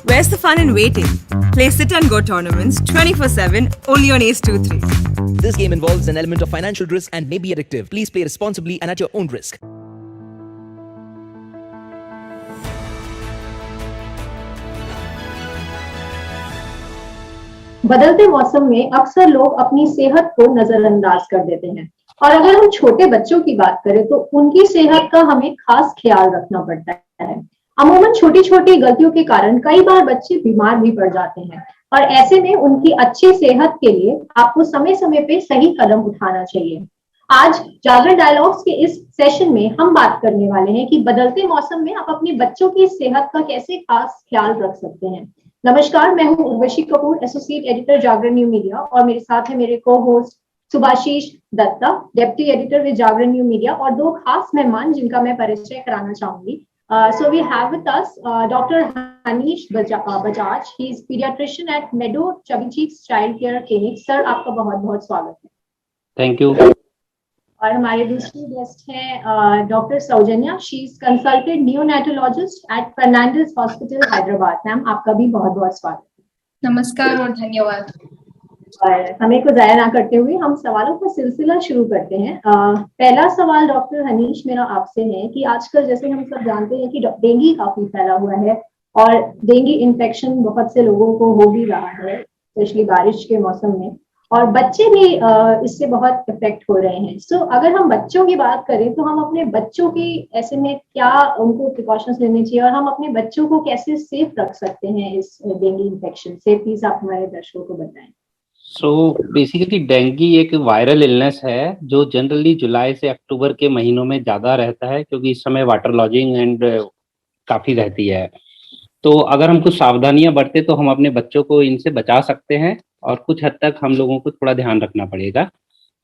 Where's the fun in waiting? Play Sit and Go tournaments 24/7 only on Ace 2-3. This game involves an element of financial risk and may be addictive. Please play responsibly and at your own risk. बदलते मौसम में अक्सर लोग अपनी सेहत को नजरअंदाज कर देते हैं और अगर हम छोटे बच्चों की बात करें तो उनकी सेहत का हमें खास ख्याल रखना पड़ता है। अमूमन छोटी छोटी गलतियों के कारण कई बार बच्चे बीमार भी पड़ जाते हैं और ऐसे में उनकी अच्छी सेहत के लिए आपको समय समय पे सही कदम उठाना चाहिए। आज जागरण डायलॉग्स के इस सेशन में हम बात करने वाले हैं कि बदलते मौसम में आप अपने बच्चों की सेहत का कैसे खास ख्याल रख सकते हैं। नमस्कार, मैं हूं Urvashi Kapoor, associate editor Jagran new media, और मेरे साथ है मेरे को host Subhashish Datta, deputy editor with Jagran new media, और दो खास मेहमान जिनका मैं परिचय कराना चाहूंगी। So we have with us Dr. Hanish Bajaj. He is pediatrician at Meadow Chubby Cheeks Child Care Clinic. Sir, आपका बहुत बहुत स्वागत है। Thank you. और हमारे दूसरे गेस्ट हैं doctor Saujanya. She is consultant neonatologist at Fernandez hospital Hyderabad. Ma'am, आपका भी बहुत बहुत स्वागत है। नमस्कार और धन्यवाद। और समय को जाया ना करते हुए हम सवालों का सिलसिला शुरू करते हैं। पहला सवाल डॉक्टर हनीश मेरा आपसे है कि आजकल जैसे हम सब जानते हैं कि डेंगू काफी फैला हुआ है और डेंगू इन्फेक्शन बहुत से लोगों को हो भी रहा है, स्पेशली बारिश के मौसम में, और बच्चे भी इससे बहुत इफेक्ट हो रहे हैं। सो अगर हम बच्चों की बात करें तो हम अपने बच्चों की ऐसे में क्या उनको प्रिकॉशंस लेने चाहिए और हम अपने बच्चों को कैसे सेफ रख सकते हैं इस डेंगू इन्फेक्शन से, प्लीज आप हमारे दर्शकों को बताएं। सो बेसिकली डेंगू एक वायरल इलनेस है जो जनरली जुलाई से अक्टूबर के महीनों में ज़्यादा रहता है, क्योंकि इस समय वाटर लॉजिंग एंड काफ़ी रहती है। तो अगर हम कुछ सावधानियां बरते तो हम अपने बच्चों को इनसे बचा सकते हैं, और कुछ हद तक हम लोगों को थोड़ा ध्यान रखना पड़ेगा।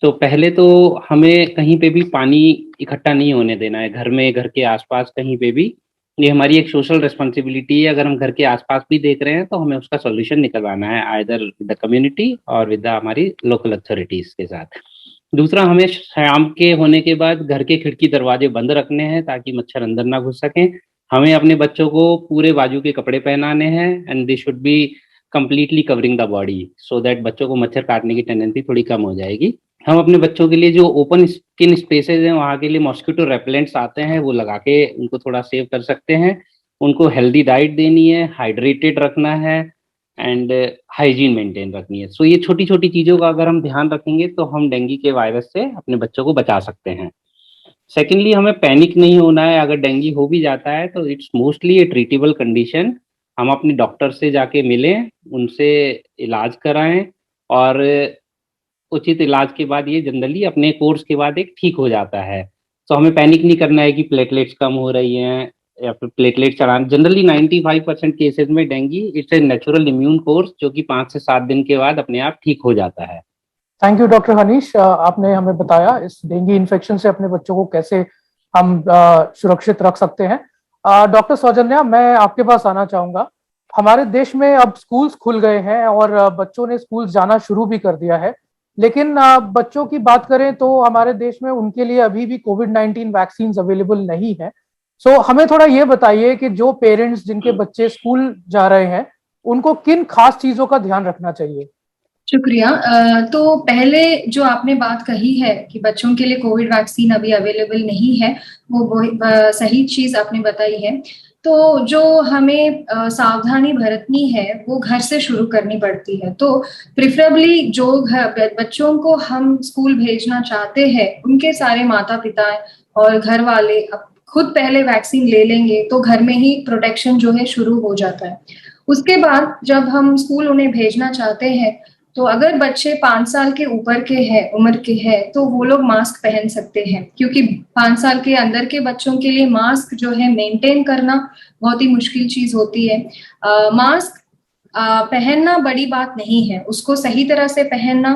तो पहले तो हमें कहीं पे भी पानी इकट्ठा नहीं होने देना है, घर में, घर के आसपास कहीं पे भी। ये हमारी एक सोशल रिस्पॉन्सिबिलिटी है। अगर हम घर के आसपास भी देख रहे हैं तो हमें उसका सॉल्यूशन निकलवाना है, आइदर विद द कम्युनिटी और विद द हमारी लोकल अथॉरिटीज के साथ। दूसरा, हमें शाम के होने के बाद घर के खिड़की दरवाजे बंद रखने हैं ताकि मच्छर अंदर ना घुस सकें। हमें अपने बच्चों को पूरे बाजू के कपड़े पहनाने हैं and they should be completely covering the body, so that बच्चों को मच्छर काटने की टेंडेंसी थोड़ी कम हो जाएगी। हम अपने बच्चों के लिए जो ओपन स्किन स्पेसेस हैं वहाँ के लिए मॉस्किटो रेपेलेंट्स आते हैं, वो लगा के उनको थोड़ा सेव कर सकते हैं। उनको हेल्दी डाइट देनी है, हाइड्रेटेड रखना है एंड हाइजीन मेंटेन रखनी है। सो ये छोटी छोटी चीज़ों का अगर हम ध्यान रखेंगे तो हम डेंगू के वायरस से अपने बच्चों को बचा सकते हैं। सेकेंडली, हमें पैनिक नहीं होना है। अगर डेंगू हो भी जाता है तो it's mostly A treatable condition. हम अपने डॉक्टर से जाके मिलें, उनसे इलाज कराएं, और उचित इलाज के बाद ये जनरली अपने कोर्स के बाद एक ठीक हो जाता है। तो हमें पैनिक नहीं करना है कि प्लेटलेट्स कम हो रही हैं या फिर प्लेटलेट चढ़ाना। जनरली 95% केसेस में dengue it's a natural immune course जो कि 5 से 7 दिन के बाद अपने आप ठीक हो जाता है। थैंक यू डॉक्टर हनीश, आपने हमें बताया इस डेंगू इन्फेक्शन से अपने बच्चों को कैसे हम सुरक्षित रख सकते हैं। डॉक्टर सौजन्या, मैं आपके पास आना चाहूंगा। हमारे देश में अब स्कूल्स खुल गए हैं और बच्चों ने स्कूल जाना शुरू भी कर दिया है, लेकिन बच्चों की बात करें तो हमारे देश में उनके लिए अभी भी कोविड-19 वैक्सीन अवेलेबल नहीं है। सो हमें थोड़ा ये बताइए कि जो पेरेंट्स जिनके बच्चे स्कूल जा रहे हैं उनको किन खास चीजों का ध्यान रखना चाहिए। शुक्रिया। तो पहले जो आपने बात कही है कि बच्चों के लिए कोविड वैक्सीन अभी अवेलेबल नहीं है, वो सही चीज आपने बताई है। तो जो हमें सावधानी बरतनी है वो घर से शुरू करनी पड़ती है। तो प्रिफरेबली जो बच्चों को हम स्कूल भेजना चाहते हैं उनके सारे माता पिता और घर वाले खुद पहले वैक्सीन ले लेंगे तो घर में ही प्रोटेक्शन जो है शुरू हो जाता है। उसके बाद जब हम स्कूल उन्हें भेजना चाहते हैं तो अगर बच्चे 5 साल के ऊपर के हैं, उम्र के हैं, तो वो लोग मास्क पहन सकते हैं, क्योंकि 5 साल के अंदर के बच्चों के लिए मास्क जो है मेंटेन करना बहुत ही मुश्किल चीज होती है। मास्क पहनना बड़ी बात नहीं है, उसको सही तरह से पहनना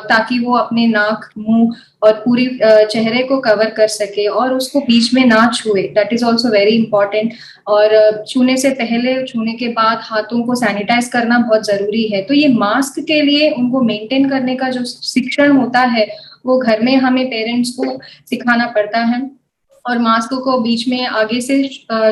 ताकि वो अपने नाक, मुंह और पूरी चेहरे को कवर कर सके और उसको बीच में ना छुए, that is also very important. और छूने से पहले, छूने के बाद हाथों को सैनिटाइज करना बहुत जरूरी है। तो ये मास्क के लिए उनको मेंटेन करने का जो शिक्षण होता है वो घर में हमें पेरेंट्स को सिखाना पड़ता है। और मास्क को बीच में आगे से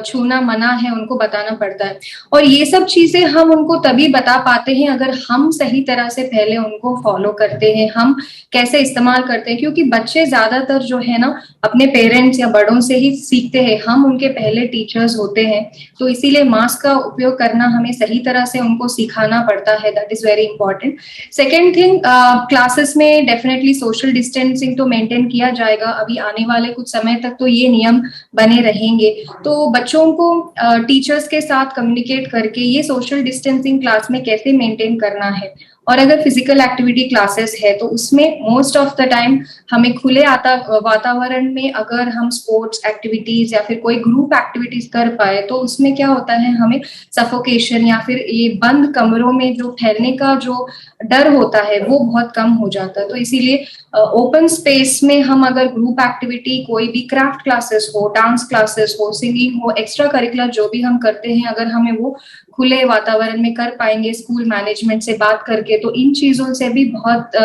छूना मना है, उनको बताना पड़ता है। और ये सब चीजें हम उनको तभी बता पाते हैं अगर हम सही तरह से पहले उनको फॉलो करते हैं, हम कैसे इस्तेमाल करते हैं, क्योंकि बच्चे ज्यादातर जो है ना अपने पेरेंट्स या बड़ों से ही सीखते हैं, हम उनके पहले टीचर्स होते हैं। तो इसीलिए मास्क का उपयोग करना हमें सही तरह से उनको सिखाना पड़ता है, that is very important. Second thing, classes में डेफिनेटली सोशल डिस्टेंसिंग तो मेंटेन किया जाएगा, अभी आने वाले कुछ समय तक तो ये नियम बने रहेंगे। तो बच्चों को टीचर्स के साथ कम्युनिकेट करके ये सोशल डिस्टेंसिंग क्लास में कैसे मेंटेन करना है। और अगर फिजिकल एक्टिविटी क्लासेस है तो उसमें मोस्ट ऑफ द टाइम हमें खुले वातावरण में अगर हम स्पोर्ट्स एक्टिविटीज या फिर कोई ग्रुप एक्टिविटीज कर पाए तो उसमें क्या होता है, हमें सफोकेशन या फिर ये बंद कमरों में जो फैलने का जो डर होता है वो बहुत कम हो जाता है। तो इसीलिए ओपन स्पेस में हम अगर ग्रुप एक्टिविटी, कोई भी क्राफ्ट क्लासेस हो, डांस क्लासेस हो, सिंगिंग हो, एक्स्ट्रा करिकुलर जो भी हम करते हैं, अगर हमें वो खुले वातावरण में कर पाएंगे स्कूल मैनेजमेंट से बात करके, तो इन चीजों से भी बहुत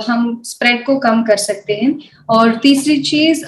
हम स्प्रेड को कम कर सकते हैं। और तीसरी चीज,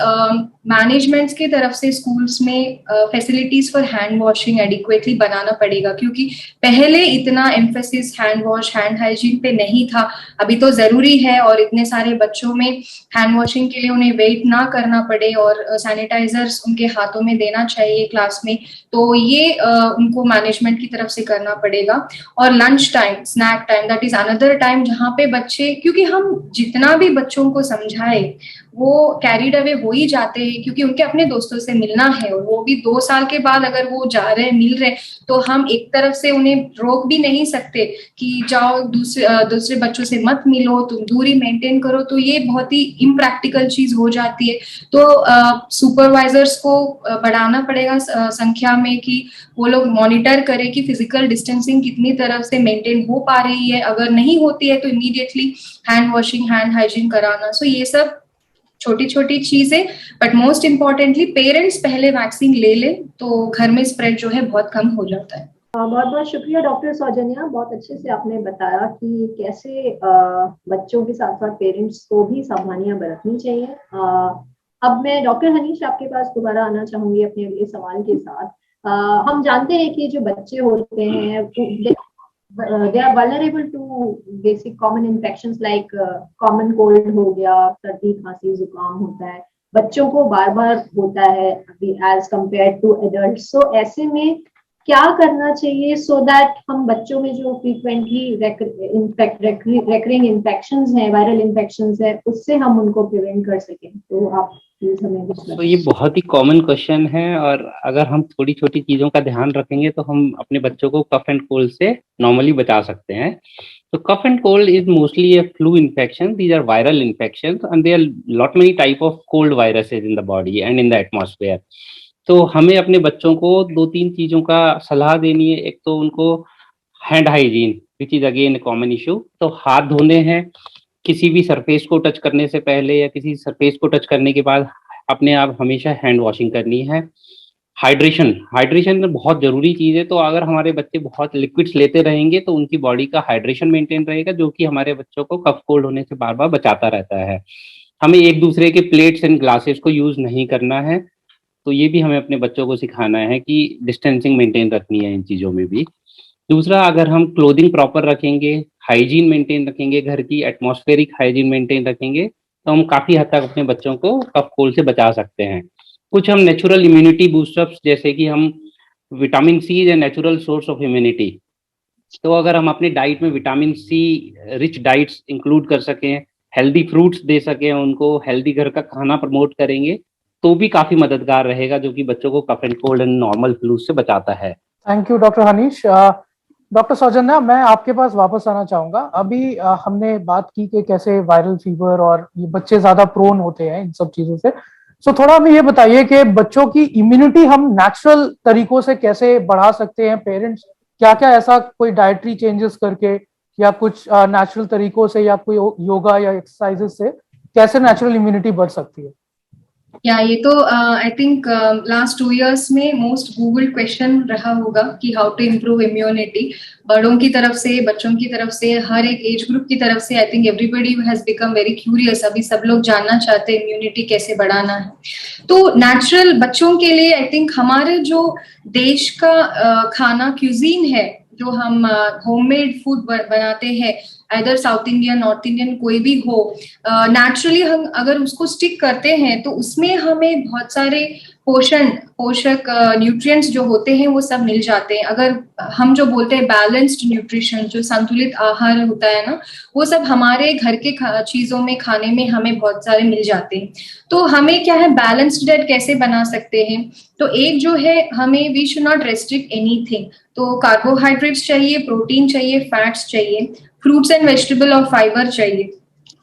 मैनेजमेंट्स की तरफ से स्कूल्स में facilities for hand washing adequately बनाना पड़ेगा, क्योंकि पहले इतना emphasis hand wash, hand hygiene पे नहीं था, अभी तो जरूरी है। और इतने सारे बच्चों में हैंड वॉशिंग के लिए उन्हें वेट ना करना पड़े और सैनिटाइजर्स उनके हाथों में देना चाहिए क्लास में, तो ये उनको मैनेजमेंट की तरफ से करना पड़ेगा। और lunch time, snack time, that is another time जहाँ पे बच्चे, क्योंकि हम जितना भी बच्चों को समझाए वो कैरीड अवे हो ही जाते हैं, क्योंकि उनके अपने दोस्तों से मिलना है, और वो भी 2 साल के बाद अगर वो जा रहे हैं, मिल रहे हैं, तो हम एक तरफ से उन्हें रोक भी नहीं सकते कि जाओ दूसरे बच्चों से मत मिलो, तुम दूरी मेंटेन करो, तो ये बहुत ही इम्प्रैक्टिकल चीज हो जाती है। तो सुपरवाइजर्स को बढ़ाना पड़ेगा संख्या में, कि वो लोग मॉनिटर करें कि फिजिकल डिस्टेंसिंग कितनी तरह से मेंटेन हो पा रही है, अगर नहीं होती है तो immediately hand washing, hand hygiene कराना। सो ये सब छोटी छोटी चीजें, बट मोस्ट इम्पोर्टेंटली पेरेंट्स पहले वैक्सीन ले ले तो घर में स्प्रेड जो है बहुत कम हो जाता है। बहुत बहुत शुक्रिया डॉक्टर सौजन्या, बहुत अच्छे से आपने बताया कि कैसे बच्चों के साथ साथ पेरेंट्स को भी सावधानियां बरतनी चाहिए। अब मैं डॉक्टर हनीश आपके पास दोबारा आना चाहूंगी अपने अगले सवाल के साथ। हम जानते हैं कि जो बच्चे होते हैं they are vulnerable to basic common infections like common cold हो गया, सर्दी खांसी जुकाम होता है, बच्चों को बार बार होता है as compared to adults। so ऐसे में क्या करना चाहिए so that हम बच्चों में जो frequently recurring infections हैं, viral infections है, उससे हम उनको prevent कर सकें? तो आप तो ये बहुत ही कॉमन क्वेश्चन है, और अगर हम थोड़ी छोटी चीजों का ध्यान रखेंगे तो हम अपने बच्चों को कफ एंड कोल्ड से नॉर्मली बचा सकते हैं। तो cough and cold is mostly a flu infection. These are viral infections and there are lot many type of cold viruses in the body and in the atmosphere. तो हमें अपने बच्चों को 2-3 चीजों का सलाह देनी है। एक तो उनको hand hygiene, which is again common issue. तो हाथ धोने हैं किसी भी सरफेस को टच करने से पहले या किसी सरफेस को टच करने के बाद अपने आप हमेशा हैंड वॉशिंग करनी है। हाइड्रेशन बहुत जरूरी चीज है। तो अगर हमारे बच्चे बहुत लिक्विड्स लेते रहेंगे तो उनकी बॉडी का हाइड्रेशन मेंटेन रहेगा, जो कि हमारे बच्चों को कफ कोल्ड होने से बार बार बचाता रहता है। हमें एक दूसरे के प्लेट्स एंड ग्लासेस को यूज नहीं करना है, तो ये भी हमें अपने बच्चों को सिखाना है कि डिस्टेंसिंग मेंटेन रखनी है इन चीजों में भी। दूसरा, अगर हम क्लोथिंग प्रॉपर रखेंगे, हाइजीन मेंटेन रखेंगे, घर की एटमॉस्फेरिक हाइजीन मेंटेन रखेंगे, तो हम काफी हद तक अपने बच्चों को कफ कोल्ड से बचा सकते हैं। कुछ हम नेचुरल इम्यूनिटी बूस्टअप्स, जैसे कि हम vitamin C is a natural source of immunity, तो अगर हम अपने डाइट में vitamin C rich diets include कर सकें, हेल्दी फ्रूट्स दे सकें उनको, हेल्दी घर का खाना प्रमोट करेंगे, तो भी काफी मददगार रहेगा, जो कि बच्चों को cough and cold and normal flu से बचाता है। Thank you doctor Hanish. Doctor Saujanya, मैं आपके पास वापस आना चाहूंगा। अभी हमने बात की कि कैसे वायरल फीवर और ये बच्चे ज्यादा प्रोन होते हैं इन सब चीजों से। सो थोड़ा हमें ये बताइए कि बच्चों की इम्यूनिटी हम नेचुरल तरीकों से कैसे बढ़ा सकते हैं? पेरेंट्स क्या क्या ऐसा कोई डाइटरी चेंजेस करके या कुछ नेचुरल तरीकों से या कोई योगा या एक्सरसाइजेस से कैसे नेचुरल इम्यूनिटी बढ़ सकती है? ये तो आई थिंक लास्ट 2 years में मोस्ट गूगल्ड क्वेश्चन रहा होगा कि हाउ टू इम्प्रूव इम्यूनिटी। बड़ों की तरफ से, बच्चों की तरफ से, हर एक एज ग्रुप की तरफ से I think everybody has become very curious. अभी सब लोग जानना चाहते हैं इम्यूनिटी कैसे बढ़ाना है। तो नेचुरल बच्चों के लिए आई थिंक हमारे जो देश का खाना क्यूजीन है, जो हम होममेड फूड बनाते हैं, इधर साउथ इंडियन, नॉर्थ इंडियन कोई भी हो, नेचुरली हम अगर उसको स्टिक करते हैं तो उसमें हमें बहुत सारे पोषक न्यूट्रिएंट्स जो होते हैं वो सब मिल जाते हैं। अगर हम जो बोलते हैं बैलेंस्ड न्यूट्रिशन, जो संतुलित आहार होता है ना, वो सब हमारे घर के चीजों में, खाने में हमें बहुत सारे मिल जाते हैं। तो हमें क्या है, बैलेंस्ड डाइट कैसे बना सकते हैं? तो एक जो है, हमें we should not restrict anything. तो कार्बोहाइड्रेट्स चाहिए, प्रोटीन चाहिए, फैट्स चाहिए, फ्रूट्स एंड वेजिटेबल और फाइबर चाहिए,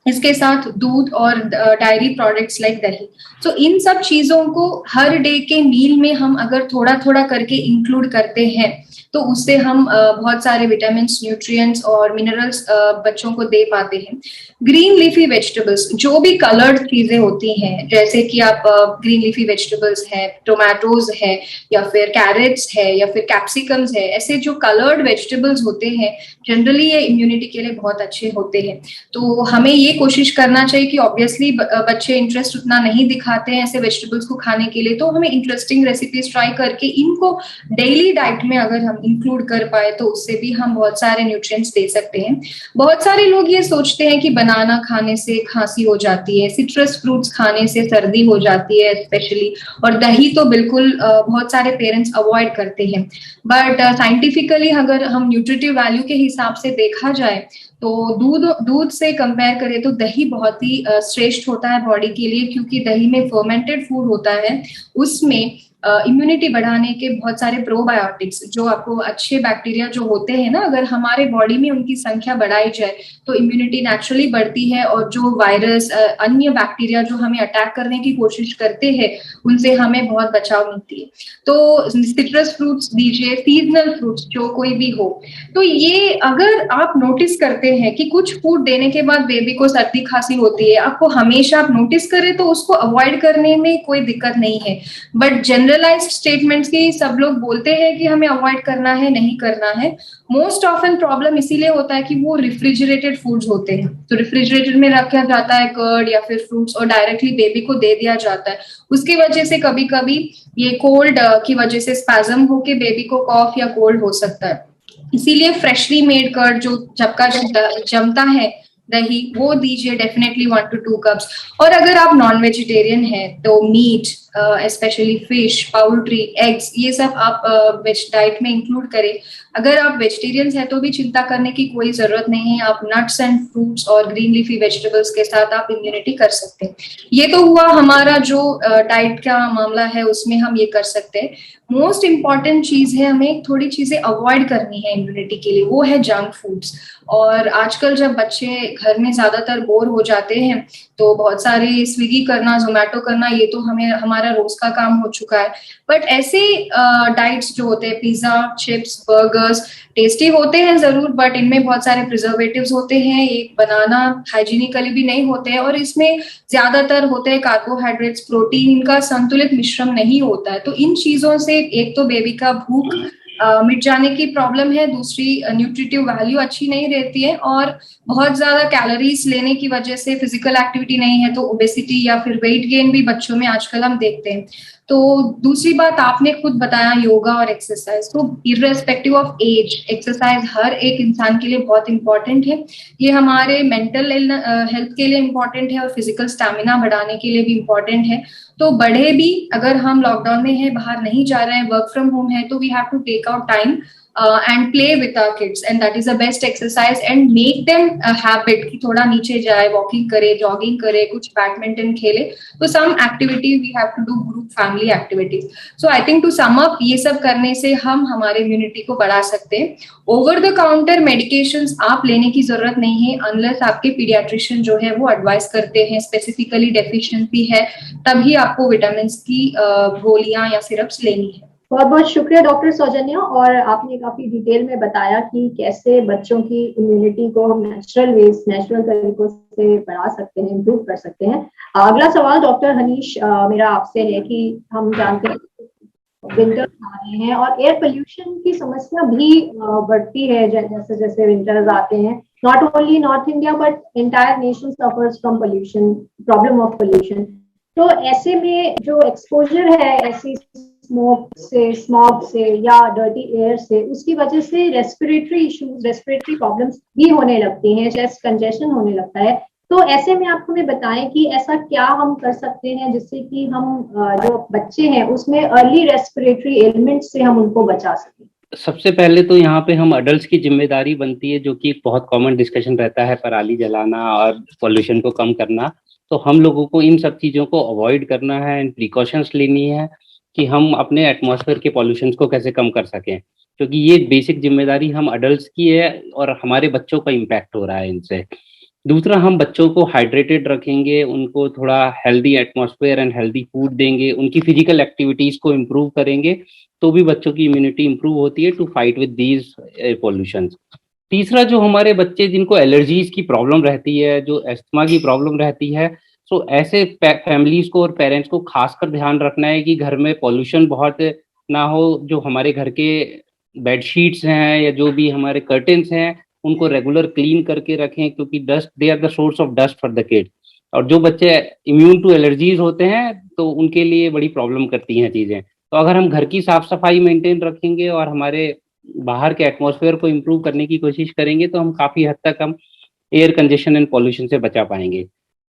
इसके साथ दूध और डायरी प्रोडक्ट्स लाइक दही। तो इन सब चीजों को हर डे के मील में हम अगर थोड़ा थोड़ा करके इंक्लूड करते हैं तो उससे हम बहुत सारे विटामिन, न्यूट्रिएंट्स और मिनरल्स बच्चों को दे पाते हैं। ग्रीन लीफी वेजिटेबल्स, जो भी कलर्ड चीजें होती हैं, जैसे कि आप ग्रीन लीफी वेजिटेबल्स है, टोमेटोज है, या फिर कैरेट्स है, या फिर कैप्सिकम्स है, ऐसे जो कलर्ड वेजिटेबल्स होते हैं जनरली ये इम्यूनिटी के लिए बहुत अच्छे होते हैं। तो हमें ये कोशिश करना चाहिए कि ऑब्वियसली बच्चे इंटरेस्ट उतना नहीं दिखाते हैं ऐसे वेजिटेबल्स को खाने के लिए, तो हमें इंटरेस्टिंग रेसिपीज ट्राई करके इनको डेली डाइट में अगर हम इंक्लूड कर पाए तो उससे भी हम बहुत सारे न्यूट्रिएंट्स दे सकते हैं। बहुत सारे लोग ये सोचते हैं कि बनाना खाने से खांसी हो जाती है, सिट्रस फ्रूट्स खाने से सर्दी हो जाती है स्पेशली, और दही तो बिल्कुल बहुत सारे पेरेंट्स अवॉइड करते हैं। बट साइंटिफिकली अगर हम न्यूट्रिटिव वैल्यू के हिसाब से देखा जाए तो दूध से कंपेयर करें तो दही बहुत ही श्रेष्ठ होता है बॉडी के लिए, क्योंकि दही में फर्मेंटेड फूड होता है, उसमें इम्यूनिटी बढ़ाने के बहुत सारे प्रोबायोटिक्स, जो आपको अच्छे बैक्टीरिया जो होते हैं ना, अगर हमारे बॉडी में उनकी संख्या बढ़ाई जाए तो इम्यूनिटी नेचुरली बढ़ती है, और जो वायरस, अन्य बैक्टीरिया जो हमें अटैक करने की कोशिश करते हैं उनसे हमें बहुत बचाव मिलती है। तो सिट्रस फ्रूट्स दीजिए, सीजनल फ्रूट्स जो कोई भी हो। तो ये अगर आप नोटिस करते हैं कि कुछ फूड देने के बाद बेबी को सर्दी खांसी होती है, आपको हमेशा आप नोटिस करें तो उसको अवॉइड करने में कोई दिक्कत नहीं है। बट जनरलाइज्ड स्टेटमेंट्स की सब लोग बोलते हैं कि हमें अवॉइड करना है, नहीं करना है। मोस्ट ऑफन प्रॉब्लम इसीलिए होता है कि वो रेफ्रिजरेटेड फूड्स होते हैं, तो रेफ्रिजरेटर में रखा जाता है कर्ड या फिर फ्रूट्स और डायरेक्टली बेबी को दे दिया जाता है। उसकी वजह से कभी कभी ये कोल्ड की वजह से स्पैज्म होके बेबी को कॉफ या कोल्ड हो सकता है। इसीलिए फ्रेशली मेड कर्ड जो जबका जमता है दही, वो दीजिए डेफिनेटली 1 to 2 cups। और अगर आप नॉन वेजिटेरियन है तो मीट, स्पेशली फिश, पाउल्ट्री, एग्स, ये सब आप वेज डाइट में इंक्लूड करें। अगर आप वेजिटेरियंस है तो भी चिंता करने की कोई जरूरत नहीं है, आप नट्स एंड फ्रूट्स और ग्रीन लीफी वेजिटेबल्स के साथ आप इम्यूनिटी कर सकते हैं। ये तो हुआ हमारा जो डाइट का मामला है, उसमें हम ये कर सकते हैं। मोस्ट इंपॉर्टेंट चीज है, हमें थोड़ी चीजें अवॉइड करनी है इम्यूनिटी के लिए, वो है जंक फूड्स। और आजकल जब बच्चे घर में ज्यादातर बोर हो जाते हैं तो बहुत सारे स्विगी करना, जोमेटो करना, ये तो हमें हमारा रोज का काम हो चुका है। बट ऐसे डाइट्स जो होते हैं, पिज्जा, चिप्स, बर्गर्स, टेस्टी होते हैं जरूर, बट इनमें बहुत सारे प्रिजर्वेटिव्स होते हैं, एक बनाना हाइजीनिकली भी नहीं होते हैं, और इसमें ज्यादातर होते हैं कार्बोहाइड्रेट्स, प्रोटीन, इनका संतुलित मिश्रण नहीं होता है। तो इन चीजों से एक तो बेबी का भूख मिट जाने की प्रॉब्लम है, दूसरी न्यूट्रिटिव वैल्यू अच्छी नहीं रहती है, और बहुत ज्यादा कैलोरीज लेने की वजह से फिजिकल एक्टिविटी नहीं है तो ओबेसिटी या फिर वेट गेन भी बच्चों में आजकल हम देखते हैं। तो दूसरी बात आपने खुद बताया, योगा और एक्सरसाइज, तो इर्रेस्पेक्टिव ऑफ एज एक्सरसाइज हर एक इंसान के लिए बहुत इंपॉर्टेंट है। ये हमारे मेंटल हेल्थ के लिए इंपॉर्टेंट है और फिजिकल स्टैमिना बढ़ाने के लिए भी इंपॉर्टेंट है। तो बड़े भी, अगर हम लॉकडाउन में हैं, बाहर नहीं जा रहे हैं, वर्क फ्रॉम होम है, तो we have to take out time and play with our kids, and that is the best exercise, and make them a habit कि थोड़ा नीचे जाए, वॉकिंग करे, जॉगिंग करे, कुछ बैडमिंटन खेले। तो some activity we have to do, group family activities. So I think to sum up, ये सब करने से हम हमारे इम्यूनिटी को बढ़ा सकते हैं। ओवर द काउंटर मेडिकेशंस आप लेने की जरूरत नहीं है अनलेस आपके पीडियाट्रिशियन जो है वो एडवाइस करते हैं, स्पेसिफिकली डेफिशिएंसी है, तभी आपको विटामिन की गोलियां या सिरप्स लेनी है। बहुत बहुत शुक्रिया डॉक्टर सौजन्या, और आपने काफी डिटेल में बताया कि कैसे बच्चों की इम्यूनिटी को हम नेचुरल तरीकों से बढ़ा सकते हैं, इम्प्रूव कर सकते हैं। अगला सवाल डॉक्टर हनीश मेरा आपसे है कि हम जानते हैं विंटर आ रहे हैं और एयर पोल्यूशन की समस्या भी बढ़ती है जैसे जैसे विंटर्स आते हैं। Not only north India but entire nation suffers from pollution, problem of pollution. तो ऐसे में जो एक्सपोजर है ऐसी स्मॉग से या डर्टी एयर से, उसकी वजह से रेस्पिरेटरी इश्यूज, रेस्पिरेटरी प्रॉब्लम्स भी होने लगती हैं, चेस्ट कंजेशन होने लगता है। तो ऐसे में आप हमें बताएं कि ऐसा क्या हम कर सकते हैं जिससे कि हम जो बच्चे हैं उसमें अर्ली रेस्पिरेटरी एलिमेंट से हम उनको बचा सकें। सबसे पहले तो यहाँ पे हम अडल्ट्स की जिम्मेदारी बनती है, जो कि एक बहुत कॉमन डिस्कशन रहता है, पराली जलाना और पोल्यूशन को कम करना। तो हम लोगों को इन सब चीज़ों को अवॉइड करना है एंड प्रिकॉशंस लेनी है कि हम अपने एटमॉस्फेयर के पॉल्यूशन को कैसे कम कर सकें, क्योंकि ये बेसिक जिम्मेदारी हम अडल्ट्स की है और हमारे बच्चों का इम्पैक्ट हो रहा है इनसे। दूसरा, हम बच्चों को हाइड्रेटेड रखेंगे, उनको थोड़ा healthy atmosphere and healthy food देंगे, उनकी फिजिकल एक्टिविटीज को इम्प्रूव करेंगे, तो भी बच्चों की इम्यूनिटी इम्प्रूव होती है to fight with these pollution. तीसरा, जो हमारे बच्चे जिनको एलर्जीज की प्रॉब्लम रहती है, जो अस्थमा की प्रॉब्लम रहती है, तो ऐसे फैमिलीज को और पेरेंट्स को खासकर ध्यान रखना है कि घर में पॉल्यूशन बहुत ना हो। जो हमारे घर के बेडशीट्स हैं या जो भी हमारे कर्टेन्स हैं, उनको रेगुलर क्लीन करके रखें, क्योंकि dust, they are the source of dust for the kid. और जो बच्चे इम्यून टू एलर्जीज होते हैं तो उनके लिए बड़ी प्रॉब्लम करती हैं चीज़ें। तो अगर हम घर की साफ सफाई मेंटेन रखेंगे और हमारे बाहर के एटमॉस्फेयर को इम्प्रूव करने की कोशिश करेंगे, तो हम काफ़ी हद तक हम एयर कंजेशन एंड पॉल्यूशन से बचा पाएंगे।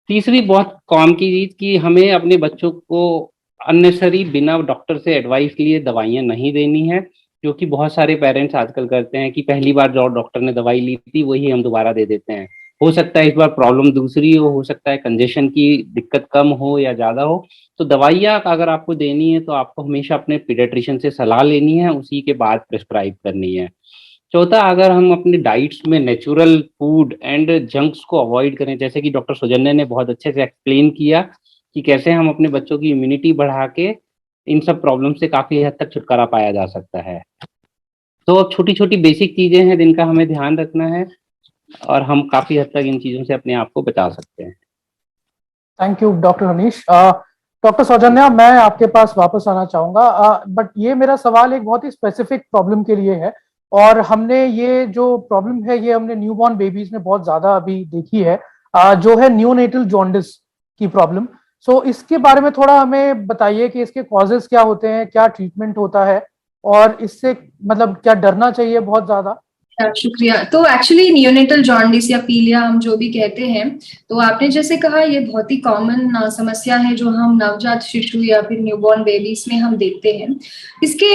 तीसरी बहुत कॉमन की चीज़ कि हमें अपने बच्चों को अननेसरी बिना डॉक्टर से एडवाइस लिए दवाइयाँ नहीं देनी है, जो कि बहुत सारे पेरेंट्स आजकल करते हैं कि पहली बार जो डॉक्टर ने दवाई ली थी वही हम दोबारा दे देते हैं। हो सकता है इस बार प्रॉब्लम दूसरी हो सकता है कंजेशन की दिक्कत कम हो या ज़्यादा हो। तो दवाइयाँ अगर आपको देनी है तो आपको हमेशा अपने पीडियाट्रिशियन से सलाह लेनी है, उसी के बाद प्रिस्क्राइब करनी है। चौथा, अगर हम अपने डाइट्स में नेचुरल फूड एंड जंक्स को अवॉइड करें, जैसे कि डॉक्टर सौजन्या ने बहुत अच्छे से एक्सप्लेन किया कि कैसे हम अपने बच्चों की इम्यूनिटी बढ़ा के इन सब प्रॉब्लम से काफ़ी हद तक छुटकारा पाया जा सकता है। तो छोटी छोटी बेसिक चीज़ें हैं जिनका हमें ध्यान रखना है और हम काफ़ी हद तक इन चीज़ों से अपने आप को बचा सकते हैं। Thank you doctor Hanish. Doctor Saujanya, मैं आपके पास वापस आना चाहूंगा, बट ये मेरा सवाल एक बहुत ही स्पेसिफिक प्रॉब्लम के लिए है, और हमने ये जो प्रॉब्लम है ये हमने न्यूबॉर्न बेबीज में बहुत ज्यादा अभी देखी है, जो है न्यूनेटल जॉन्डिस की प्रॉब्लम। सो इसके बारे में थोड़ा हमें बताइए कि इसके कॉजेज क्या होते हैं, क्या ट्रीटमेंट होता है, और इससे मतलब क्या डरना चाहिए बहुत ज्यादा? शुक्रिया। तो एक्चुअली नियोनेटल जॉन्डिस या पीलिया हम जो भी कहते हैं, तो आपने जैसे कहा ये बहुत ही कॉमन समस्या है जो हम नवजात शिशु या फिर न्यूबॉर्न बेबीज में हम देखते हैं। इसके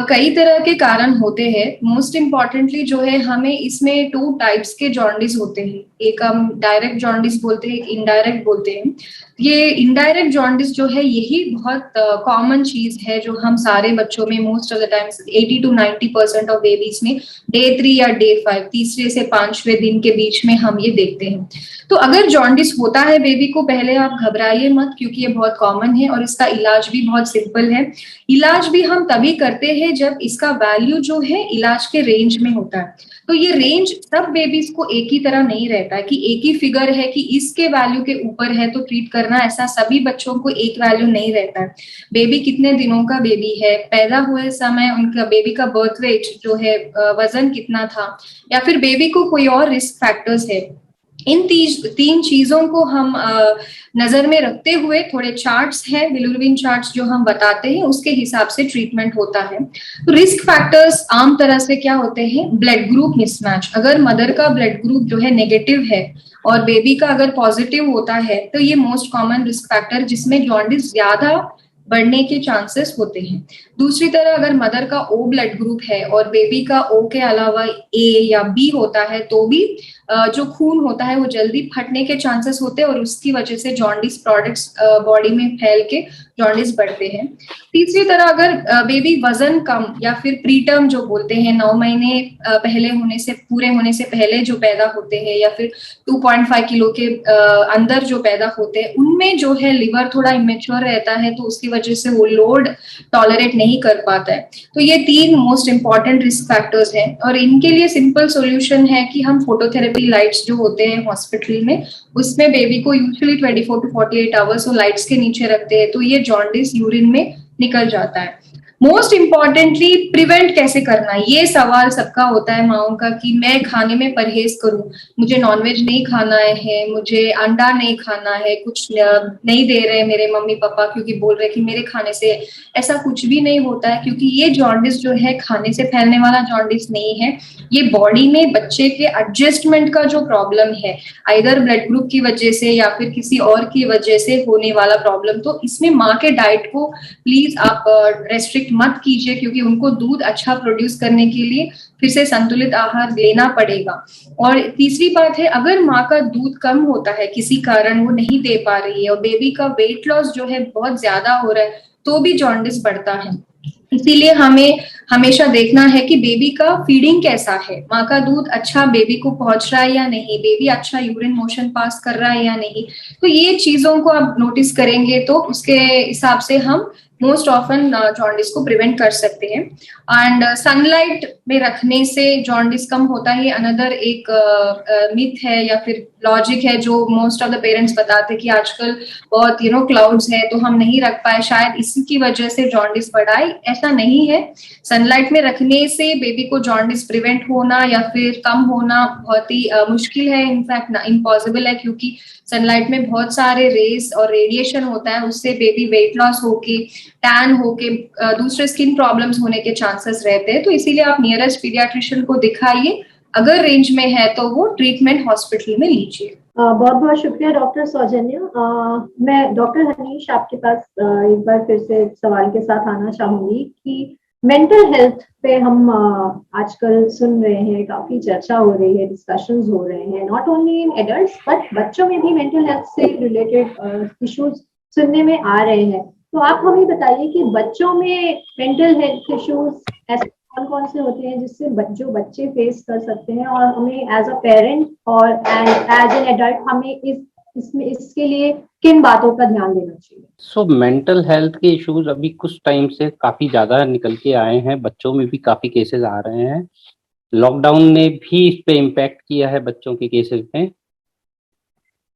कई तरह के कारण होते हैं। मोस्ट इम्पॉर्टेंटली जो है, हमें इसमें 2 टाइप्स के जॉन्डिस होते हैं। एक हम डायरेक्ट जॉन्डिस बोलते हैं, एक इनडायरेक्ट बोलते हैं। ये इनडायरेक्ट जॉन्डिस जो है यही बहुत कॉमन चीज है जो हम सारे बच्चों में most of the time 80 to 90% of babies में डे 3 या डे 5, तीसरे से 5वें दिन के बीच में हम ये देखते हैं। तो अगर जॉन्डिस होता है बेबी को, पहले आप घबराइए मत, क्योंकि ये बहुत कॉमन है और इसका इलाज भी बहुत सिंपल है। इलाज भी हम तभी करते हैं जब इसका वैल्यू जो है इलाज के रेंज में होता है। तो ये रेंज सब बेबीज को एक ही तरह नहीं रहता है कि एक ही फिगर है कि इसके वैल्यू के ऊपर है तो ट्रीट करना, ऐसा सभी बच्चों को एक वैल्यू नहीं रहता है। बेबी कितने दिनों का बेबी है, पैदा हुए समय उनका बेबी का बर्थ वेट जो है, वजन कितना था, या फिर बेबी को कोई और रिस्क फैक्टर्स है, इन 3 चीजों को हम नजर में रखते हुए थोड़े चार्ट्स हैं, बिलिरुबिन चार्ट्स जो हम बताते हैं, उसके हिसाब से ट्रीटमेंट होता है। तो रिस्क फैक्टर्स आम तरह से क्या होते हैं? Blood group mismatch. अगर मदर का ब्लड ग्रुप जो है नेगेटिव है और बेबी का अगर पॉजिटिव होता है तो ये मोस्ट कॉमन रिस्क फैक्टर जिसमें जॉन्डिस ज्यादा बढ़ने के चांसेस होते हैं। दूसरी तरह, अगर मदर का O ब्लड ग्रुप है और बेबी का O के अलावा A या B होता है तो भी जो खून होता है वो जल्दी फटने के चांसेस होते हैं और उसकी वजह से जॉन्डिस प्रोडक्ट्स बॉडी में फैल के जॉन्डिस बढ़ते हैं। तीसरी तरह, अगर बेबी वजन कम या फिर प्रीटर्म जो बोलते हैं, 9 महीने पूरे होने से पहले जो पैदा होते हैं या फिर 2.5 किलो के अंदर जो पैदा होते हैं, उनमें जो है लिवर थोड़ा इमेच्योर रहता है तो उसकी वजह से वो लोड टॉलरेट नहीं कर पाता है। तो ये 3 मोस्ट इंपॉर्टेंट रिस्क फैक्टर्स हैं और इनके लिए सिंपल सॉल्यूशन है कि हम फोटोथेरेपी लाइट्स जो होते हैं हॉस्पिटल में, उसमें बेबी को यूजुअली 24 to 48 आवर्स वो लाइट्स के नीचे रखते हैं, तो ये जॉन्डिस यूरिन में निकल जाता है। मोस्ट इम्पॉर्टेंटली प्रिवेंट कैसे करना, ये सवाल सबका होता है माओं का कि मैं खाने में परहेज करूं, मुझे नॉनवेज नहीं खाना है, मुझे अंडा नहीं खाना है, कुछ नहीं दे रहे मेरे मम्मी पापा क्योंकि बोल रहे कि मेरे खाने से। ऐसा कुछ भी नहीं होता है, क्योंकि ये जॉन्डिस जो है खाने से फैलने वाला जॉन्डिस नहीं है, ये बॉडी में बच्चे के एडजस्टमेंट का जो प्रॉब्लम है, आइदर ब्लड ग्रुप की वजह से या फिर किसी और की वजह से होने वाला प्रॉब्लम। तो इसमें माँ के डाइट को प्लीज आप रेस्ट्रिक्ट मत कीजिए, क्योंकि उनको दूध अच्छा प्रोड्यूस करने के लिए फिर से संतुलित आहार लेना पड़ेगा। और तीसरी बात है, अगर माँ का दूध कम होता है, किसी कारण वो नहीं दे पा रही है और बेबी का वेट लॉस जो है बहुत ज्यादा हो रहा है, तो भी जॉन्डिस बढ़ता है। इसीलिए हमें हमेशा देखना है कि बेबी का फीडिंग कैसा है, माँ का दूध अच्छा बेबी को पहुंच रहा है या नहीं, बेबी अच्छा यूरिन मोशन पास कर रहा है या नहीं। तो ये चीजों को आप नोटिस करेंगे तो उसके हिसाब से हम मोस्ट ऑफन जॉन्डिस को प्रिवेंट कर सकते हैं। एंड सनलाइट में रखने से जॉन्डिस कम होता है, अनदर एक मिथ है या फिर लॉजिक है जो मोस्ट ऑफ द पेरेंट्स बताते हैं कि आजकल बहुत क्लाउड्स है तो हम नहीं रख पाए, शायद इसी की वजह से जॉन्डिस बढ़ाई। ऐसा नहीं है, सनलाइट में रखने से बेबी को जॉन्डिस प्रिवेंट होना या फिर कम होना बहुत ही मुश्किल है, इनफैक्ट इम्पॉसिबल है, क्योंकि सनलाइट में बहुत सारे रेस और रेडिएशन होता है, उससे बेबी वेट लॉस होके, टैन होके, दूसरे स्किन प्रॉब्लम्स होने के चांसेस रहते हैं। तो इसीलिए आप नियरेस्ट पीडियाट्रिशियन को दिखाइए, अगर रेंज में है तो वो ट्रीटमेंट हॉस्पिटल में लीजिए। बहुत बहुत शुक्रिया डॉक्टर सौजन्या। मैं डॉक्टर हनीश आपके पास एक बार फिर से सवाल के साथ आना चाहूंगी कि मेंटल हेल्थ पे हम आजकल सुन रहे हैं, काफी चर्चा हो रही है, डिस्कशंस हो रहे हैं, not only in adults but बच्चों में भी मेंटल हेल्थ से रिलेटेड इश्यूज सुनने में आ रहे हैं। तो आप हमें बताइए कि बच्चों में मेंटल हेल्थ इश्यूज ऐसे कौन कौन से होते हैं जिससे बच्चे फेस कर सकते हैं, और हमें एज अ पेरेंट और एज एन एडल्ट हमें इसके लिए किन बातों का ध्यान देना चाहिए? सो मेंटल हेल्थ के इश्यूज अभी कुछ टाइम से काफी ज्यादा निकल के आए हैं, बच्चों में भी काफी केसेस आ रहे हैं। लॉकडाउन ने भी इस पे इम्पैक्ट किया है बच्चों के केसेस में।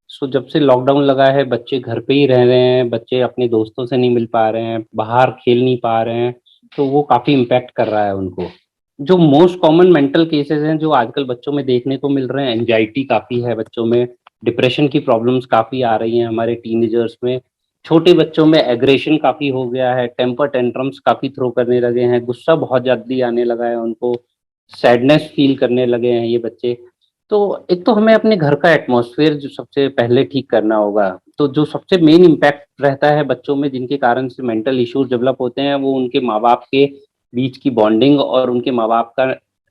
सो जब से लॉकडाउन लगा है बच्चे घर पे ही रह रहे हैं, बच्चे अपने दोस्तों से नहीं मिल पा रहे हैं, बाहर खेल नहीं पा रहे हैं, तो वो काफी इम्पैक्ट कर रहा है उनको। जो मोस्ट कॉमन मेंटल केसेस हैं जो आजकल बच्चों में देखने को मिल रहे हैं, एंजाइटी काफी है बच्चों में, डिप्रेशन की प्रॉब्लम्स काफी आ रही हैं हमारे टीनेजर्स में, छोटे बच्चों में एग्रेशन काफी हो गया है, टेम्पर टेंट्रम्स काफी थ्रो करने लगे हैं, गुस्सा बहुत जल्दी आने लगा है उनको, सैडनेस फील करने लगे हैं ये बच्चे। तो एक तो हमें अपने घर का एटमॉस्फेयर जो सबसे पहले ठीक करना होगा। तो जो सबसे मेन इम्पैक्ट रहता है बच्चों में जिनके कारण से मेंटल इश्यूज डेवलप होते हैं, वो उनके माँ बाप के बीच की बॉन्डिंग और उनके माँ बाप का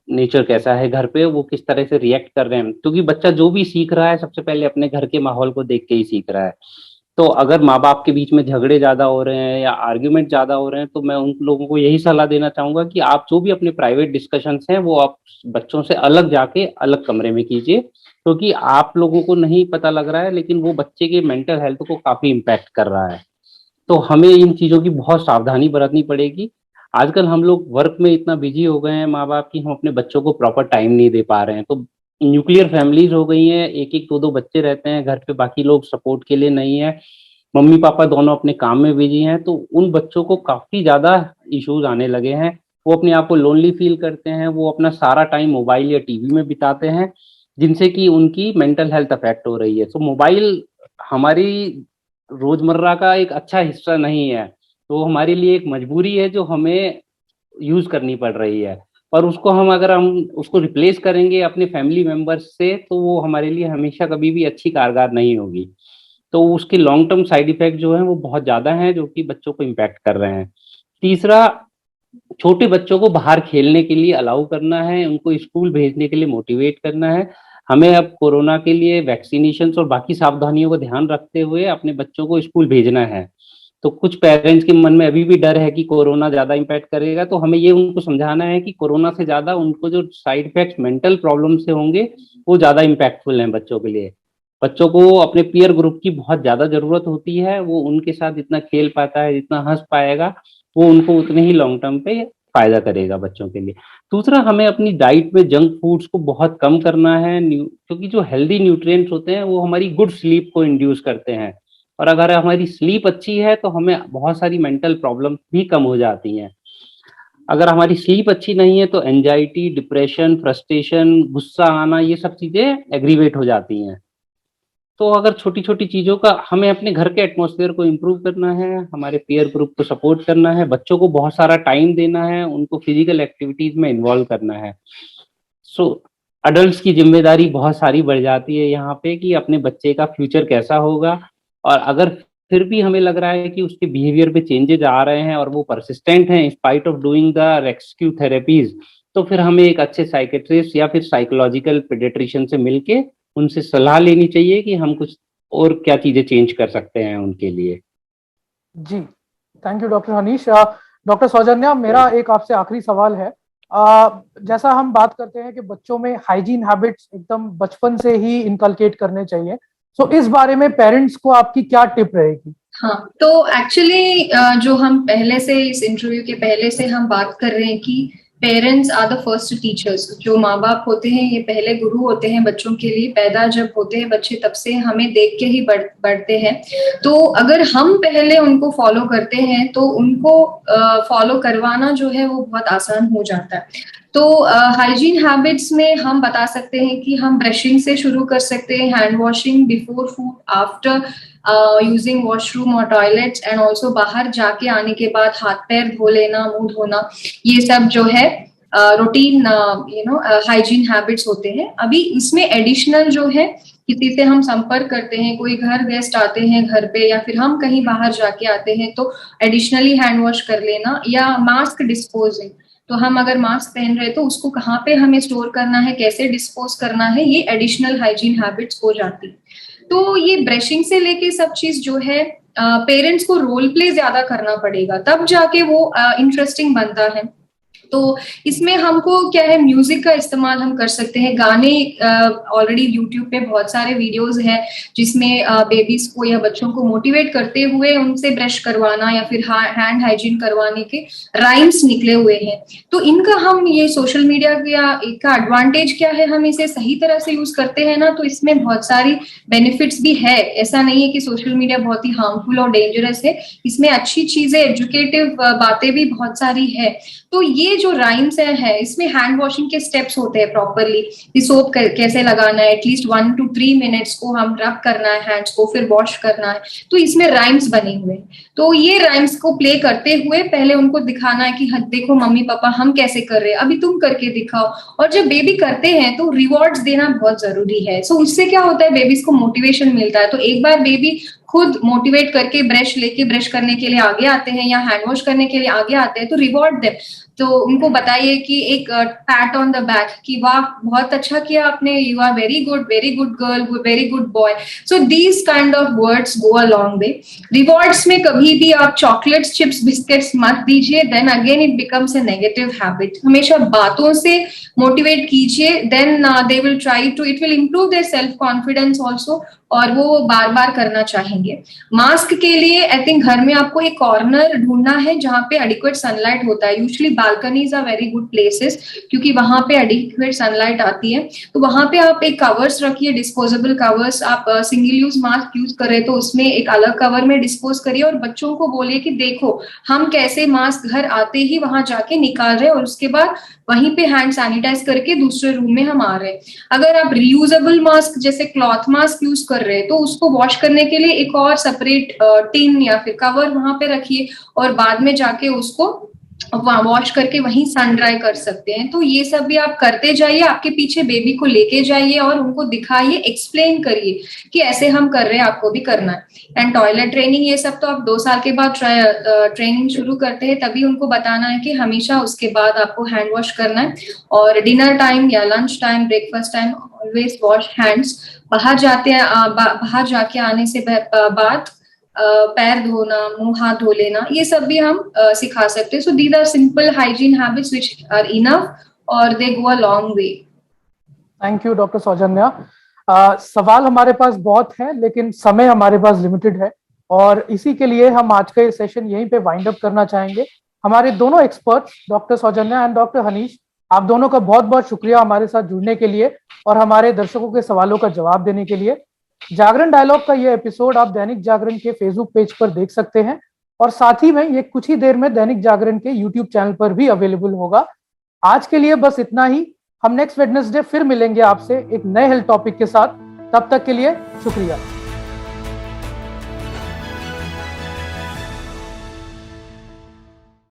नेचर कैसा है घर पे, वो किस तरह से रिएक्ट कर रहे हैं। क्योंकि बच्चा जो भी सीख रहा है सबसे पहले अपने घर के माहौल को देख के ही सीख रहा है। तो अगर माँ बाप के बीच में झगड़े ज्यादा हो रहे हैं या आर्ग्यूमेंट ज्यादा हो रहे हैं, तो मैं उन लोगों को यही सलाह देना चाहूंगा कि आप जो भी अपने प्राइवेट डिस्कशंस हैं वो आप बच्चों से अलग जाके अलग कमरे में कीजिए, क्योंकि आप लोगों को नहीं पता लग रहा है लेकिन वो बच्चे के मेंटल हेल्थ को काफी इम्पैक्ट कर रहा है। तो हमें इन चीजों की बहुत सावधानी बरतनी पड़ेगी। आजकल हम लोग वर्क में इतना बिजी हो गए हैं माँ बाप की, हम अपने बच्चों को प्रॉपर टाइम नहीं दे पा रहे हैं। तो न्यूक्लियर फैमिलीज हो गई हैं, एक एक दो दो बच्चे रहते हैं घर पे, बाकी लोग सपोर्ट के लिए नहीं है, मम्मी पापा दोनों अपने काम में बिजी हैं। तो उन बच्चों को काफी ज्यादा इश्यूज आने लगे हैं, वो अपने आप को लोनली फील करते हैं, वो अपना सारा टाइम मोबाइल या टीवी में बिताते हैं, जिनसे कि उनकी मेंटल हेल्थ अफेक्ट हो रही है। तो मोबाइल हमारी रोजमर्रा का एक अच्छा हिस्सा नहीं है, तो हमारे लिए एक मजबूरी है जो हमें यूज करनी पड़ रही है। और उसको अगर हम उसको रिप्लेस करेंगे अपने फैमिली मेंबर्स से, तो वो हमारे लिए हमेशा कभी भी अच्छी कारगर नहीं होगी। तो उसके लॉन्ग टर्म साइड इफेक्ट जो है वो बहुत ज्यादा हैं, जो कि बच्चों को इम्पैक्ट कर रहे हैं। तीसरा, छोटे बच्चों को बाहर खेलने के लिए अलाउ करना है, उनको स्कूल भेजने के लिए मोटिवेट करना है। हमें अब कोरोना के लिए वैक्सीनेशन और बाकी सावधानियों को ध्यान रखते हुए अपने बच्चों को स्कूल भेजना है। तो कुछ पेरेंट्स के मन में अभी भी डर है कि कोरोना ज्यादा इम्पैक्ट करेगा, तो हमें ये उनको समझाना है कि कोरोना से ज्यादा उनको जो साइड इफेक्ट्स मेंटल प्रॉब्लम से होंगे वो ज्यादा इम्पैक्टफुल हैं बच्चों के लिए। बच्चों को अपने पीयर ग्रुप की बहुत ज्यादा जरूरत होती है, वो उनके साथ जितना खेल पाता है, जितना हंस पाएगा, वो उनको उतने ही लॉन्ग टर्म पे फायदा करेगा बच्चों के लिए। दूसरा, हमें अपनी डाइट में जंक फूड्स को बहुत कम करना है, क्योंकि जो हेल्दी न्यूट्रिएंट्स होते हैं वो हमारी गुड स्लीप को इंड्यूस करते हैं, और अगर हमारी स्लीप अच्छी है तो हमें बहुत सारी मेंटल प्रॉब्लम भी कम हो जाती हैं। अगर हमारी स्लीप अच्छी नहीं है तो एंजाइटी, डिप्रेशन, फ्रस्ट्रेशन, गुस्सा आना, ये सब चीजें एग्रीवेट हो जाती हैं। तो अगर छोटी छोटी चीजों का हमें अपने घर के एटमॉस्फेयर को इम्प्रूव करना है, हमारे पीयर ग्रुप को सपोर्ट करना है, बच्चों को बहुत सारा टाइम देना है, उनको फिजिकल एक्टिविटीज में इन्वॉल्व करना है। सो अडल्ट्स की जिम्मेदारी बहुत सारी बढ़ जाती है यहाँ पे कि अपने बच्चे का फ्यूचर कैसा होगा, और अगर फिर भी हमें लग रहा है कि उसके बिहेवियर पे चेंजेस आ रहे हैं और वो परसिस्टेंट हैं in spite of doing the rescue therapies, तो फिर हमें एक अच्छे साइकेट्रिस्ट या फिर साइकोलॉजिकल पेडियाट्रिशियन से मिलके उनसे सलाह लेनी चाहिए कि हम कुछ और क्या चीजें चेंज कर सकते हैं उनके लिए। जी, thank you doctor Hanish. Doctor Soujanya, मेरा एक आपसे आखिरी सवाल है। जैसा हम बात करते हैं कि बच्चों में हाइजीन हैबिट्स एकदम बचपन से ही इनकलकेट करने चाहिए, तो इस बारे में पेरेंट्स को आपकी क्या टिप रहेगी? हाँ, तो एक्चुअली जो हम पहले से इस इंटरव्यू के पहले से हम बात कर रहे हैं कि parents are the first teachers. जो माँ बाप होते हैं ये पहले गुरु होते हैं बच्चों के लिए। पैदा जब होते हैं बच्चे तब से हमें देख के ही बढ़ते हैं। तो अगर हम पहले उनको फॉलो करते हैं तो उनको फॉलो करवाना जो है वो बहुत आसान हो जाता है। तो हाइजीन हैबिट्स में हम बता सकते हैं कि हम ब्रशिंग से शुरू कर सकते हैं, hand washing before food, after using washroom और टॉयलेट्स, एंड ऑल्सो बाहर जाके आने के बाद हाथ पैर धो लेना, मुंह धोना, ये सब जो है रूटीन हाइजीन हैबिट्स होते हैं। अभी इसमें एडिशनल जो है, किसी से हम संपर्क करते हैं, कोई घर गेस्ट आते हैं घर पे, या फिर हम कहीं बाहर जाके आते हैं, तो एडिशनली हैंड वॉश कर लेना, या मास्क डिस्पोजिंग। तो हम अगर मास्क पहन रहे तो उसको कहाँ पे हमें स्टोर करना है, कैसे डिस्पोज करना है, ये एडिशनल हाइजीन हैबिट्स हो जाती है। तो ये ब्रशिंग से लेके सब चीज जो है पेरेंट्स को रोल प्ले ज्यादा करना पड़ेगा, तब जाके वो इंटरेस्टिंग बनता है। तो इसमें हमको क्या है, म्यूजिक का इस्तेमाल हम कर सकते हैं। गाने ऑलरेडी यूट्यूब पे बहुत सारे वीडियोस हैं जिसमें बेबीज को या बच्चों को मोटिवेट करते हुए उनसे ब्रश करवाना या फिर हैंड हाइजीन करवाने के राइम्स निकले हुए हैं। तो इनका हम ये सोशल मीडिया का एडवांटेज क्या है, हम इसे सही तरह से यूज करते हैं ना, तो इसमें बहुत सारी बेनिफिट्स भी है। ऐसा नहीं है कि सोशल मीडिया बहुत ही हार्मफुल और डेंजरस है, इसमें अच्छी चीजें, एजुकेटिव बातें भी बहुत सारी है। तो ये जो राइम्स है इसमें हैंड वॉशिंग के स्टेप्स होते हैं प्रॉपरली, कि सोप कैसे लगाना है, एटलीस्ट 1 to 3 मिनट्स को हम रब करना है हैंड्स को, फिर वॉश करना है। तो इसमें राइम्स बने हुए हैं, तो ये राइम्स को प्ले करते हुए पहले उनको दिखाना है कि देखो मम्मी पापा हम कैसे कर रहे हैं, अभी तुम करके दिखाओ। और जब बेबी करते हैं तो रिवॉर्ड्स देना बहुत जरूरी है। सो उससे क्या होता है, बेबीज को मोटिवेशन मिलता है। तो एक बार बेबी खुद मोटिवेट करके ब्रश लेके ब्रश करने के लिए आगे आते हैं या हैंड वॉश करने के लिए आगे आते हैं, तो रिवॉर्ड दे। तो उनको बताइए कि एक पैट ऑन द बैक कि वाह बहुत अच्छा किया आपने, you are very good girl, very good boy. So these kind of words go a long way. Rewards में कभी भी आप चॉकलेट्स, चिप्स, बिस्किट्स मत दीजिए, then again it becomes a negative habit. हमेशा बातों से मोटिवेट कीजिए, then they will try to, it will improve their self confidence also, और वो बार बार करना चाहेंगे। मास्क के लिए आई थिंक घर में आपको एक कॉर्नर ढूंढना है जहाँ पे एडिक्वेट सनलाइट होता है। Usually balconies are very good places, क्योंकि वहां पे एडिक्वेट सनलाइट आती है। तो वहां पे आप एक कवर्स रखिए, डिस्पोजेबल कवर्स। आप सिंगल यूज मास्क यूज कर रहे तो उसमें एक अलग कवर में डिस्पोज करिए, और बच्चों को बोलिए कि देखो हम कैसे मास्क घर आते ही वहां जाके निकाल रहे हैं, और उसके बाद वहीं पे हैंड सैनिटाइज करके दूसरे रूम में हम आ रहे हैं। अगर आप रियूजेबल मास्क जैसे क्लॉथ मास्क यूज कर रहे हैं तो उसको वॉश करने के लिए एक और सेपरेट टिन या फिर कवर वहां पे रखिए, और बाद में जाके उसको वॉश करके वहीं सन ड्राई कर सकते हैं। तो ये सब भी आप करते जाइए, आपके पीछे बेबी को लेके जाइए और उनको दिखाइए, एक्सप्लेन करिए कि ऐसे हम कर रहे हैं, आपको भी करना है। एंड टॉयलेट ट्रेनिंग ये सब तो आप 2 साल के बाद ट्रेनिंग शुरू करते हैं, तभी उनको बताना है कि हमेशा उसके बाद आपको हैंड वॉश करना है। और डिनर टाइम या lunch time, breakfast time always wash hands. बाहर जाके आने से बाद पैर धोना, मुंह हाथ धो लेना, ये सब भी हम सिखा सकते हैं। So these are simple hygiene habits which are enough और they go a long way. Thank you doctor Soujanya. सवाल हमारे पास बहुत हैं, लेकिन समय हमारे पास लिमिटेड है और इसी के लिए हम आज का ये सेशन यहीं पे वाइंड अप करना चाहेंगे। हमारे दोनों experts doctor Saujanya and doctor Hanish, आप दोनों का बहुत बहुत शुक्रिया हमारे साथ जुड़ने के लिए और हमारे दर्शकों के सवालों का जवाब देने के लिए। जागरण डायलॉग का ये एपिसोड आप दैनिक जागरण के फेसबुक पेज पर देख सकते हैं और साथ ही में ये कुछ ही देर में दैनिक जागरण के यूट्यूब चैनल पर भी अवेलेबल होगा। आज के लिए बस इतना ही। हम नेक्स्ट वेडनेसडे फिर मिलेंगे आपसे एक नए हेल्थ टॉपिक के साथ। तब तक के लिए शुक्रिया।